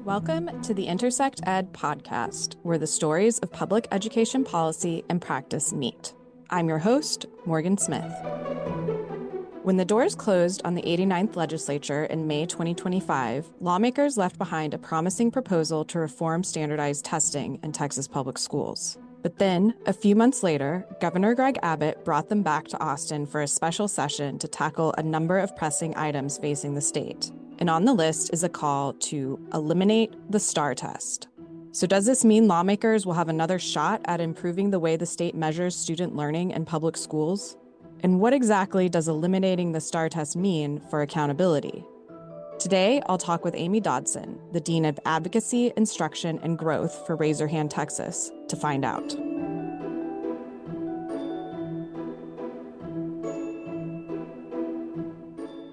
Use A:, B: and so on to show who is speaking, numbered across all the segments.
A: Welcome to the Intersect Ed podcast, where the stories of public education policy and practice meet. I'm your host, Morgan Smith. When the doors closed on the 89th legislature in May 2025, lawmakers left behind a promising proposal to reform standardized testing in Texas public schools. But then, a few months later, Governor Greg Abbott brought them back to Austin for a special session to tackle a number of pressing items facing the state. And on the list is a call to eliminate the STAAR test. So does this mean lawmakers will have another shot at improving the way the state measures student learning in public schools? And what exactly does eliminating the STAAR test mean for accountability? Today, I'll talk with Amy Dodson, the Dean of Advocacy, Instruction, and Growth for Raise Your Hand Texas, to find out.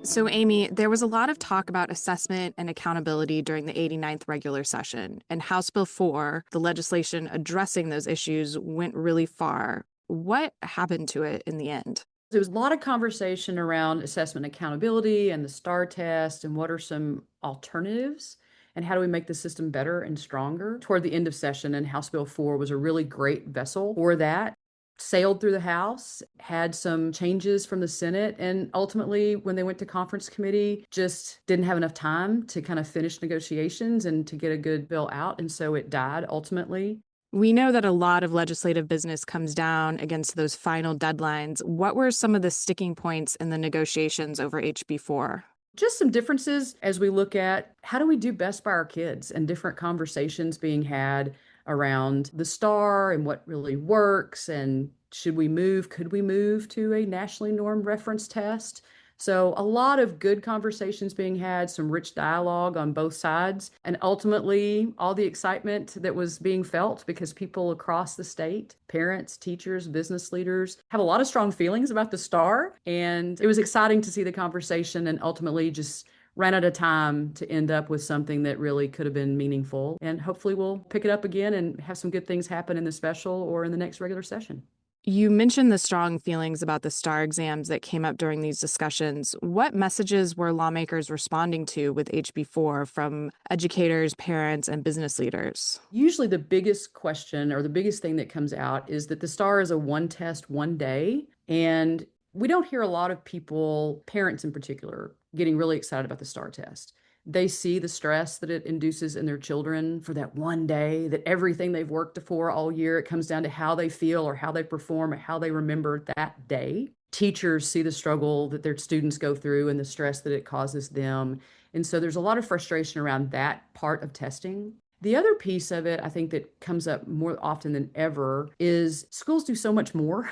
A: So, Amy, there was a lot of talk about assessment and accountability during the 89th regular session, and House Bill 4, the legislation addressing those issues, went really far. What happened to it in the end?
B: There was a lot of conversation around assessment accountability and the STAAR test and what are some alternatives and how do we make the system better and stronger. Toward the end of session, and House Bill 4 was a really great vessel for that. Sailed through the House, had some changes from the Senate, and ultimately, when they went to conference committee, just didn't have enough time to kind of finish negotiations and to get a good bill out, and so it died ultimately.
A: We know that a lot of legislative business comes down against those final deadlines. What were some of the sticking points in the negotiations over HB4?
B: Just some differences as we look at how do we do best by our kids, and different conversations being had around the STAAR and what really works, and could we move to a nationally normed reference test? So a lot of good conversations being had, some rich dialogue on both sides, and ultimately all the excitement that was being felt because people across the state, parents, teachers, business leaders, have a lot of strong feelings about the STAAR. And it was exciting to see the conversation, and ultimately just ran out of time to end up with something that really could have been meaningful. And hopefully we'll pick it up again and have some good things happen in the special or in the next regular session.
A: You mentioned the strong feelings about the STAAR exams that came up during these discussions. What messages were lawmakers responding to with HB4 from educators, parents, and business leaders?
B: Usually the biggest question or the biggest thing that comes out is that the STAAR is a one test, one day. And we don't hear a lot of people, parents in particular, getting really excited about the STAAR test. They see the stress that it induces in their children for that one day, that everything they've worked for all year, it comes down to how they feel or how they perform or how they remember that day. Teachers see the struggle that their students go through and the stress that it causes them. And so there's a lot of frustration around that part of testing. The other piece of it, I think, that comes up more often than ever is schools do so much more.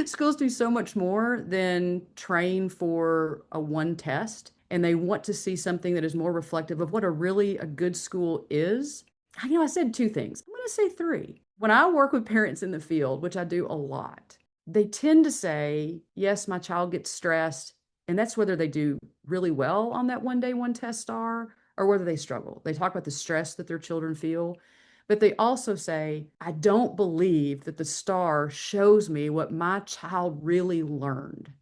B: Schools do so much more than train for a one test. And they want to see something that is more reflective of what a good school is. I said two things. I'm going to say three. When I work with parents in the field, which I do a lot, they tend to say, yes, my child gets stressed. And that's whether they do really well on that one day, one test STAAR, or whether they struggle. They talk about the stress that their children feel, but they also say, I don't believe that the STAAR shows me what my child really learned.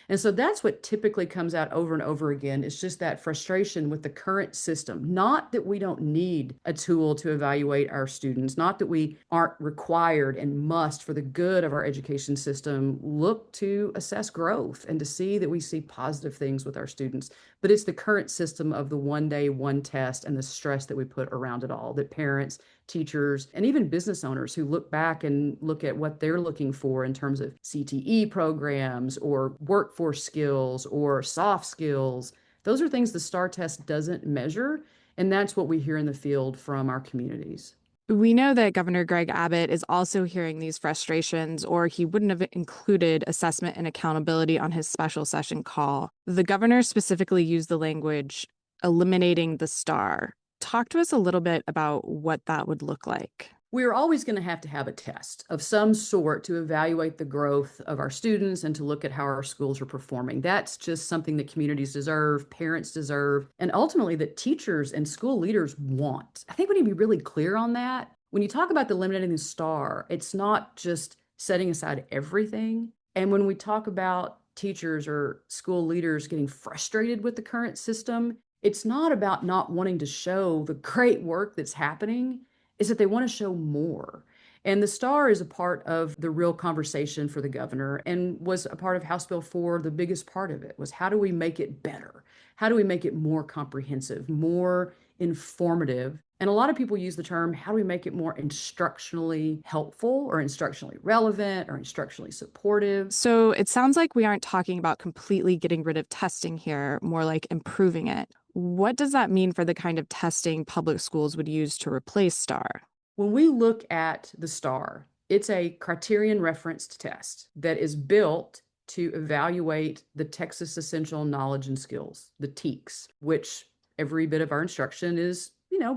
B: And so that's what typically comes out over and over again. It's just that frustration with the current system. Not that we don't need a tool to evaluate our students, not that we aren't required and must, for the good of our education system, look to assess growth and to see that we see positive things with our students. But it's the current system of the one day, one test, and the stress that we put around it all, that parents, teachers, and even business owners who look back and look at what they're looking for in terms of CTE programs or workforce skills or soft skills. Those are things the STAAR test doesn't measure, and that's what we hear in the field from our communities.
A: We know that Governor Greg Abbott is also hearing these frustrations, or he wouldn't have included assessment and accountability on his special session call. The governor specifically used the language, eliminating the STAAR. Talk to us a little bit about what that would look like.
B: We're always going to have a test of some sort to evaluate the growth of our students and to look at how our schools are performing. That's just something that communities deserve, parents deserve, and ultimately that teachers and school leaders want. I think we need to be really clear on that. When you talk about eliminating the STAAR, it's not just setting aside everything. And when we talk about teachers or school leaders getting frustrated with the current system, It's not about not wanting to show the great work that's happening, is that they want to show more. And the STAAR is a part of the real conversation for the governor and was a part of House Bill 4. The biggest part of it was, how do we make it better? How do we make it more comprehensive, more informative? And a lot of people use the term, how do we make it more instructionally helpful or instructionally relevant or instructionally supportive?
A: So it sounds like we aren't talking about completely getting rid of testing here, more like improving it. What does that mean for the kind of testing public schools would use to replace STAAR?
B: When we look at the STAAR, it's a criterion-referenced test that is built to evaluate the Texas Essential Knowledge and Skills, the TEKS, which every bit of our instruction is,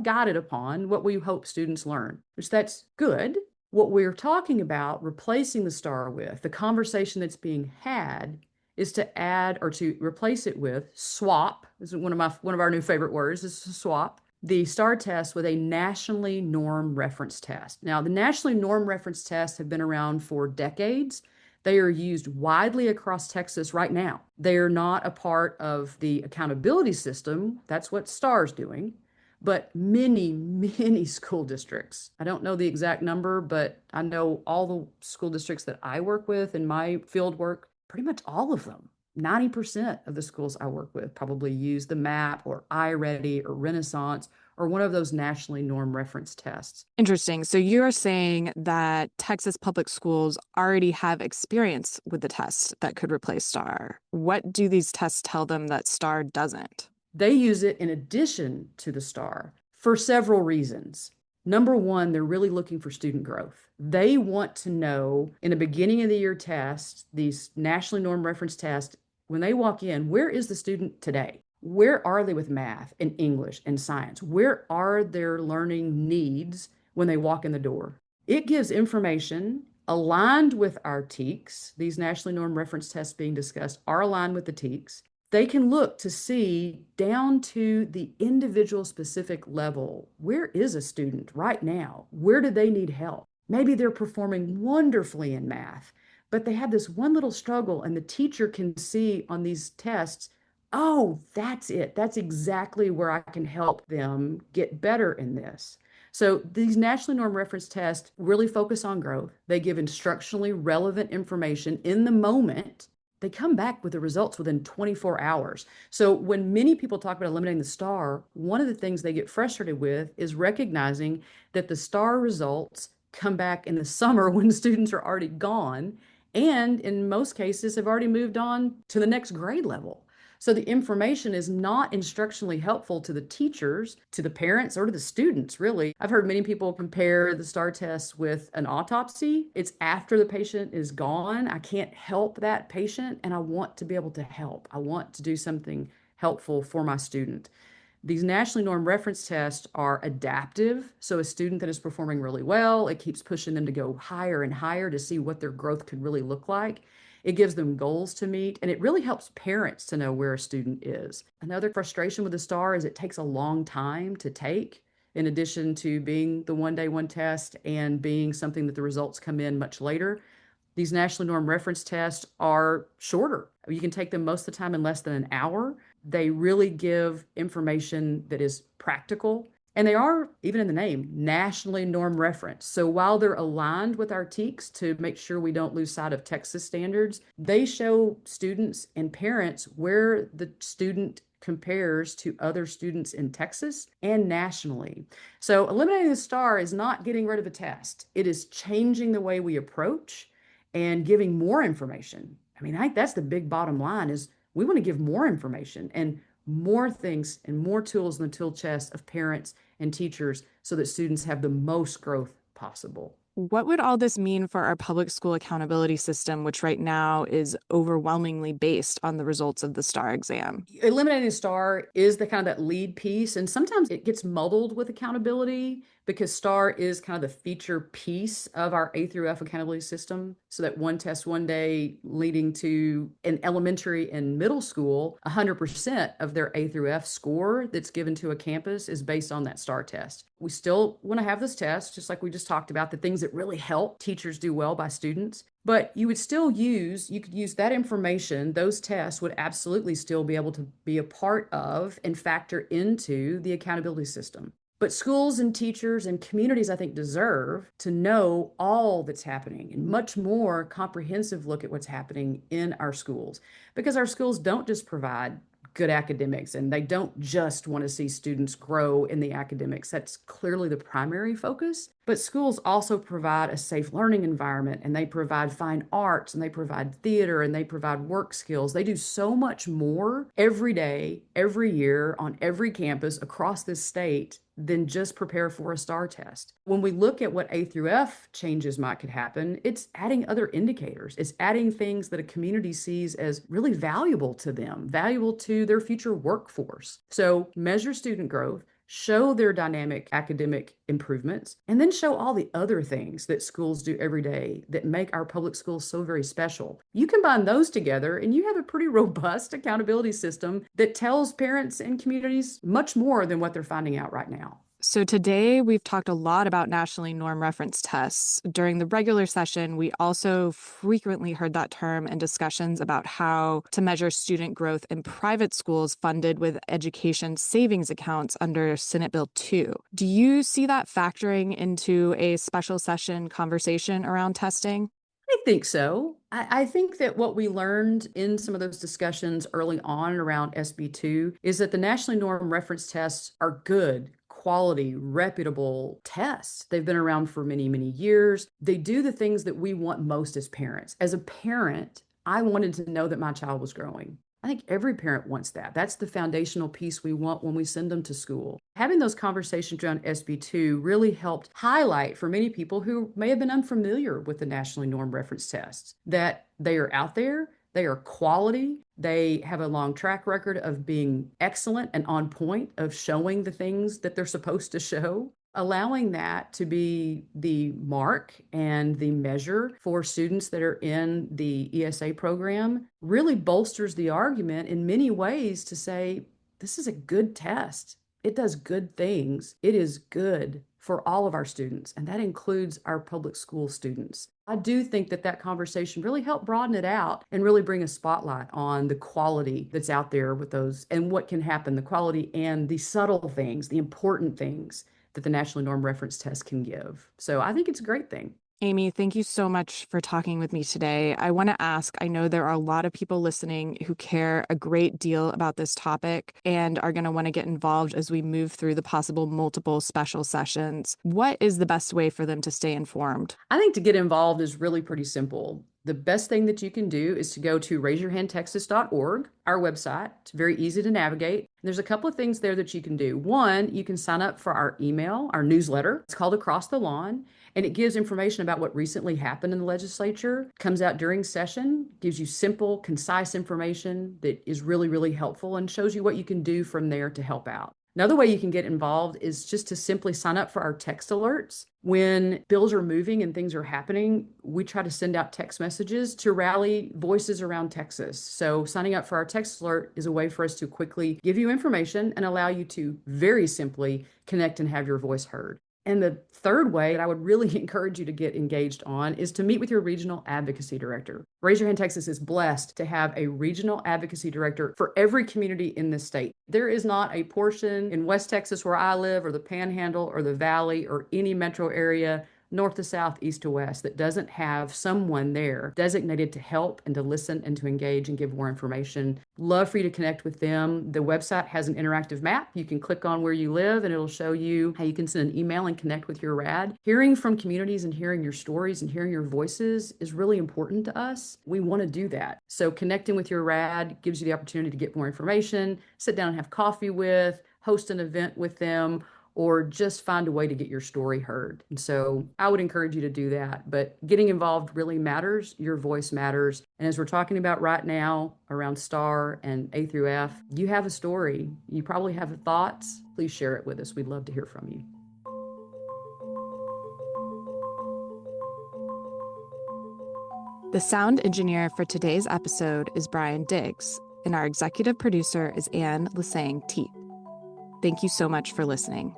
B: guided upon what we hope students learn, which that's good. What we're talking about replacing the STAAR with, the conversation that's being had, is to add or to replace it with SWAP. This is one of our new favorite words, is SWAP, the STAAR test, with a nationally norm reference test. Now, the nationally norm reference tests have been around for decades. They are used widely across Texas right now. They are not a part of the accountability system. That's what STAAR is doing. But many, many school districts, I don't know the exact number, but I know all the school districts that I work with in my field work, pretty much all of them. 90% of the schools I work with probably use the MAP or iReady or Renaissance or one of those nationally norm reference tests.
A: Interesting. So you're saying that Texas public schools already have experience with the test that could replace STAAR. What do these tests tell them that STAAR doesn't?
B: They use it in addition to the STAAR for several reasons. Number one, they're really looking for student growth. They want to know in the beginning of the year test, these nationally norm reference tests, when they walk in, where is the student today? Where are they with math and English and science? Where are their learning needs when they walk in the door? It gives information aligned with our TEKS. These nationally norm reference tests being discussed are aligned with the TEKS. They can look to see down to the individual specific level, where is a student right now? Where do they need help? Maybe they're performing wonderfully in math, but they have this one little struggle, and the teacher can see on these tests, oh, that's it. That's exactly where I can help them get better in this. So these nationally norm reference tests really focus on growth. They give instructionally relevant information in the moment. They come back with the results within 24 hours. So when many people talk about eliminating the STAAR, one of the things they get frustrated with is recognizing that the STAAR results come back in the summer when students are already gone, and in most cases have already moved on to the next grade level. So the information is not instructionally helpful to the teachers, to the parents, or to the students, really. I've heard many people compare the STAAR test with an autopsy. It's after the patient is gone. I can't help that patient, and I want to be able to help. I want to do something helpful for my student. These nationally norm reference tests are adaptive. So a student that is performing really well, it keeps pushing them to go higher and higher to see what their growth could really look like. It gives them goals to meet, and it really helps parents to know where a student is. Another frustration with the STAAR is it takes a long time to take, in addition to being the one day, one test and being something that the results come in much later. These nationally norm reference tests are shorter. You can take them most of the time in less than an hour. They really give information that is practical. And they are, even in the name, nationally norm referenced. So while they're aligned with our TEKS to make sure we don't lose sight of Texas standards, they show students and parents where the student compares to other students in Texas and nationally. So eliminating the STAAR is not getting rid of a test. It is changing the way we approach and giving more information. I mean, I think that's the big bottom line, is we want to give more information and more things and more tools in the tool chest of parents and teachers so that students have the most growth possible.
A: What would all this mean for our public school accountability system, which right now is overwhelmingly based on the results of the STAAR exam?
B: Eliminating the STAAR is the kind of that lead piece, and sometimes it gets muddled with accountability because STAAR is kind of the feature piece of our A through F accountability system. So that one test, one day, leading to in elementary and middle school, 100% of their A through F score that's given to a campus is based on that STAAR test. We still want to have this test, just like we just talked about, the things that really help teachers do well by students. But you could use that information. Those tests would absolutely still be able to be a part of and factor into the accountability system. But schools and teachers and communities, I think, deserve to know all that's happening and much more comprehensive look at what's happening in our schools, because our schools don't just provide good academics and they don't just want to see students grow in the academics. That's clearly the primary focus. But schools also provide a safe learning environment, and they provide fine arts, and they provide theater, and they provide work skills. They do so much more every day, every year, on every campus across this state than just prepare for a STAAR test. When we look at what A through F changes could happen, it's adding other indicators. It's adding things that a community sees as really valuable to them, valuable to their future workforce. So measure student growth, show their dynamic academic improvements, and then show all the other things that schools do every day that make our public schools so very special. You combine those together and you have a pretty robust accountability system that tells parents and communities much more than what they're finding out right now.
A: So today we've talked a lot about nationally norm reference tests. During the regular session, we also frequently heard that term in discussions about how to measure student growth in private schools funded with education savings accounts under Senate Bill 2. Do you see that factoring into a special session conversation around testing?
B: I think so. I think that what we learned in some of those discussions early on around SB2 is that the nationally norm reference tests are good, quality, reputable tests. They've been around for many, many years. They do the things that we want most as parents. As a parent, I wanted to know that my child was growing. I think every parent wants that. That's the foundational piece we want when we send them to school. Having those conversations around SB2 really helped highlight for many people who may have been unfamiliar with the nationally norm reference tests that they are out there, they are quality, they have a long track record of being excellent and on point of showing the things that they're supposed to show. Allowing that to be the mark and the measure for students that are in the ESA program really bolsters the argument in many ways to say, this is a good test. It does good things. It is good for all of our students, and that includes our public school students. I do think that that conversation really helped broaden it out and really bring a spotlight on the quality that's out there with those and what can happen, the quality and the subtle things, the important things that the national norm reference test can give. So I think it's a great thing.
A: Amy, thank you so much for talking with me today. I want to ask, I know there are a lot of people listening who care a great deal about this topic and are going to want to get involved as we move through the possible multiple special sessions. What is the best way for them to stay informed?
B: I think to get involved is really pretty simple. The best thing that you can do is to go to raiseyourhandtexas.org, our website. It's very easy to navigate. There's a couple of things there that you can do. One, you can sign up for our email, our newsletter. It's called Across the Lawn, and it gives information about what recently happened in the legislature. It comes out during session, gives you simple, concise information that is really, really helpful and shows you what you can do from there to help out. Another way you can get involved is just to simply sign up for our text alerts. When bills are moving and things are happening, we try to send out text messages to rally voices around Texas. So signing up for our text alert is a way for us to quickly give you information and allow you to very simply connect and have your voice heard. And the third way that I would really encourage you to get engaged on is to meet with your regional advocacy director. Raise Your Hand Texas is blessed to have a regional advocacy director for every community in this state. There is not a portion in West Texas where I live, or the Panhandle, or the Valley, or any metro area, north to south, east to west, that doesn't have someone there designated to help and to listen and to engage and give more information. Love for you to connect with them. The website has an interactive map. You can click on where you live and it'll show you how you can send an email and connect with your RAD. Hearing from communities and hearing your stories and hearing your voices is really important to us. We want to do that. So connecting with your RAD gives you the opportunity to get more information, sit down and have coffee with, host an event with them, or just find a way to get your story heard. And so I would encourage you to do that. But getting involved really matters. Your voice matters. And as we're talking about right now around STAAR and A through F, you have a story. You probably have thoughts. Please share it with us. We'd love to hear from you.
A: The sound engineer for today's episode is Brian Diggs, and our executive producer is Anne Lasang Teep. Thank you so much for listening.